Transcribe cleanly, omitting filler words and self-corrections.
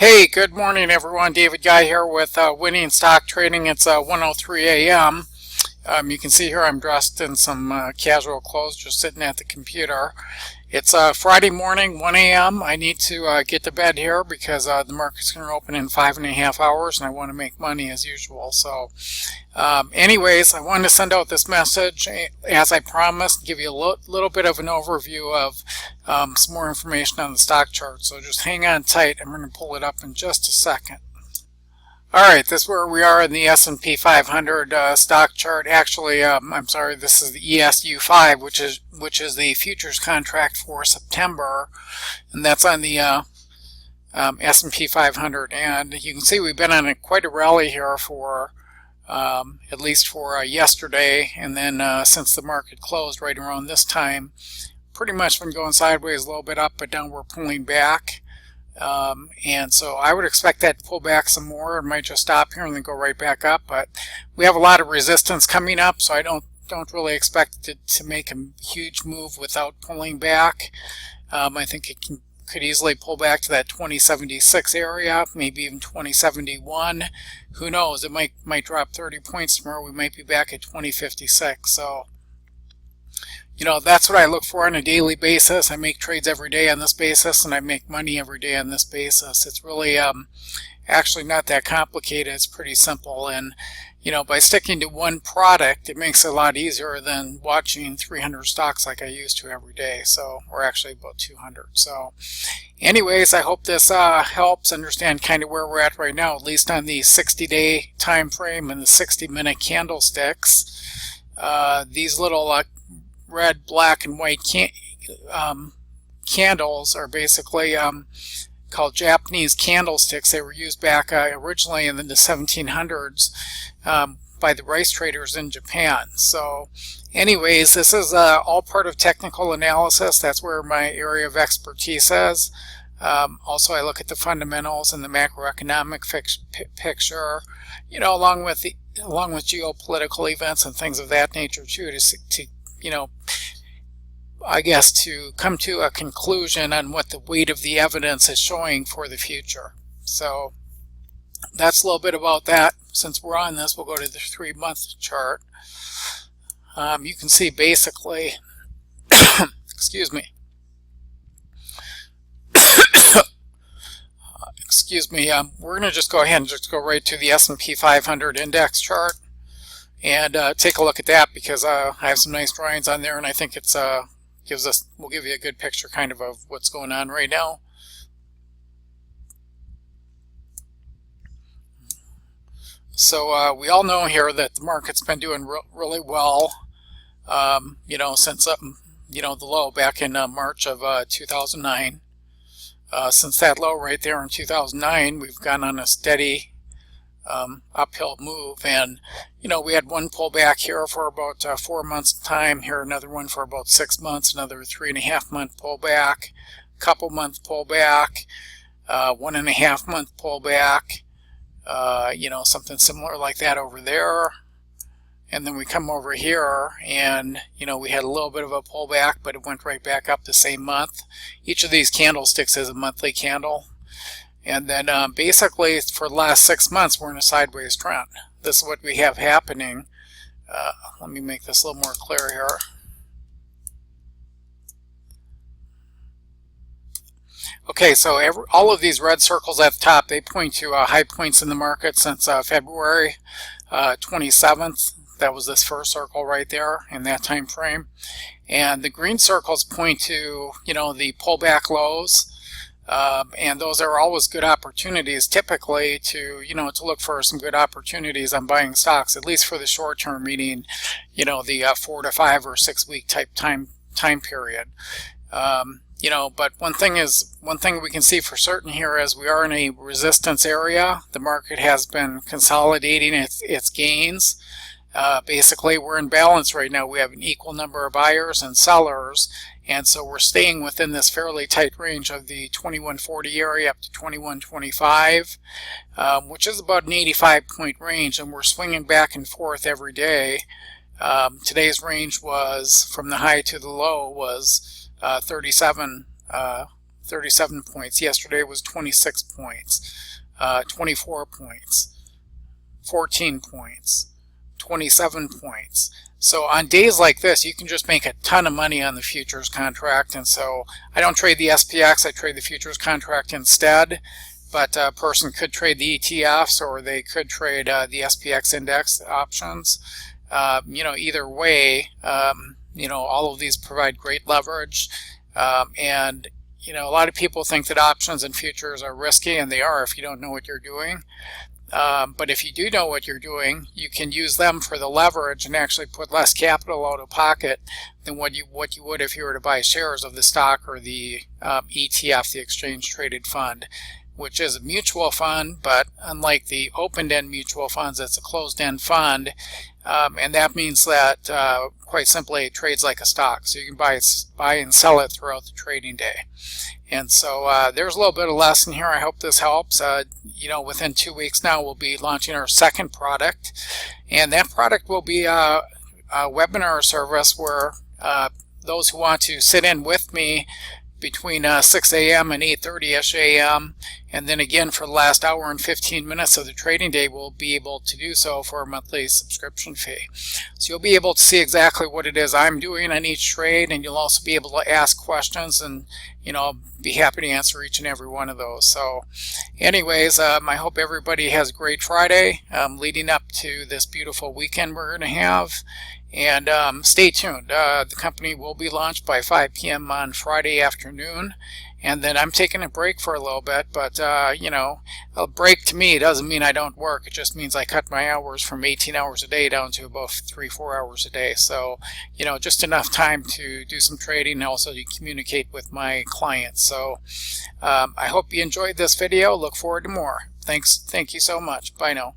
Hey, good morning, everyone. David Guy here with Winning Stock Trading. It's 1:03 a.m. You can see here I'm dressed in some casual clothes, just sitting at the computer. It's Friday morning, 1 a.m. I need to get to bed here because the market's going to open in 5.5 hours, and I want to make money as usual. So, anyways, I wanted to send out this message as I promised, give you a little bit of an overview of some more information on the stock chart. So just hang on tight. I'm going to pull it up in just a second. Alright, this is where we are in the S&P 500 stock chart. Actually, I'm sorry, this is the ESU5, which is the futures contract for September, and that's on the S&P 500. And you can see we've been on quite a rally here for at least for yesterday, and then since the market closed right around this time, pretty much been going sideways, a little bit up, but now we're pulling back. And so I would expect that to pull back some more. It might just stop here and then go right back up, but we have a lot of resistance coming up, so I don't really expect it to make a huge move without pulling back. I think it could easily pull back to that 2076 area, maybe even 2071. Who knows? It might drop 30 points tomorrow. We might be back at 2056. So, you know, that's what I look for on a daily basis. I make trades every day on this basis, and I make money every day on this basis. It's really actually not that complicated. It's pretty simple, and you know, by sticking to one product, it makes it a lot easier than watching 300 stocks like I used to every day. So, or actually about 200. So, anyways, I hope this helps understand kind of where we're at right now, at least on the 60-day time frame and the 60-minute candlesticks. These little red, black, and white candles are basically called Japanese candlesticks. They were used back originally in the 1700s by the rice traders in Japan. So anyways, this is all part of technical analysis. That's where my area of expertise is. Also, I look at the fundamentals and the macroeconomic picture, you know, along with geopolitical events and things of that nature too, to you know, I guess to come to a conclusion on what the weight of the evidence is showing for the future. So that's a little bit about that. Since we're on this, we'll go to the 3-month chart. You can see basically, excuse me, we're going to just go ahead and just go right to the S&P 500 index chart and take a look at that, because I have some nice drawings on there, and I think it's will give you a good picture kind of what's going on right now. So we all know here that the market's been doing really well, you know, since you know, the low back in March of 2009. Since that low right there in 2009, we've gone on a steady uphill move, and you know, we had one pullback here for about 4 months time, here another one for about 6 months, another 3.5 month pullback, couple month pullback, 1.5 month pullback, you know, something similar like that over there. And then we come over here and, you know, we had a little bit of a pullback, but it went right back up the same month. Each of these candlesticks is a monthly candle. And then basically for the last 6 months, we're in a sideways trend. This is what we have happening. Let me make this a little more clear here. Okay, so all of these red circles at the top, they point to high points in the market since February 27th. That was this first circle right there in that time frame. And the green circles point to, you know, the pullback lows. And those are always good opportunities, typically, to, you know, to look for some good opportunities on buying stocks, at least for the short term, meaning, you know, the 4 to 5 or 6 week type time period. You know, but one thing we can see for certain here is we are in a resistance area. The market has been consolidating its gains. Basically, we're in balance right now. We have an equal number of buyers and sellers, and so we're staying within this fairly tight range of the 2140 area up to 2125, which is about an 85-point range, and we're swinging back and forth every day. Today's range was, from the high to the low, was 37 37 points. Yesterday was 26 points, 24 points, 14 points, 27 points. So on days like this, you can just make a ton of money on the futures contract. And so I don't trade the SPX, I trade the futures contract instead. But a person could trade the ETFs, or they could trade the SPX index options. Either way, all of these provide great leverage. And a lot of people think that options and futures are risky, and they are if you don't know what you're doing. But if you do know what you're doing, you can use them for the leverage and actually put less capital out of pocket than what you would if you were to buy shares of the stock or the ETF, the exchange traded fund, which is a mutual fund, but unlike the open-end mutual funds, it's a closed-end fund. And that means that, quite simply, it trades like a stock. So you can buy and sell it throughout the trading day. And so there's a little bit of lesson here. I hope this helps. Within 2 weeks now, we'll be launching our second product. And that product will be a webinar service where those who want to sit in with me between 6 a.m. and 8:30ish a.m. and then again for the last hour and 15 minutes of the trading day will be able to do so for a monthly subscription fee. So you'll be able to see exactly what it is I'm doing on each trade, and you'll also be able to ask questions, and I'll be happy to answer each and every one of those. So anyways, I hope everybody has a great Friday leading up to this beautiful weekend we're going to have. And stay tuned. The company will be launched by 5 p.m. on Friday afternoon. And then I'm taking a break for a little bit. But, a break to me doesn't mean I don't work. It just means I cut my hours from 18 hours a day down to about 3-4 hours a day. So, just enough time to do some trading and also to communicate with my clients. So I hope you enjoyed this video. Look forward to more. Thanks. Thank you so much. Bye now.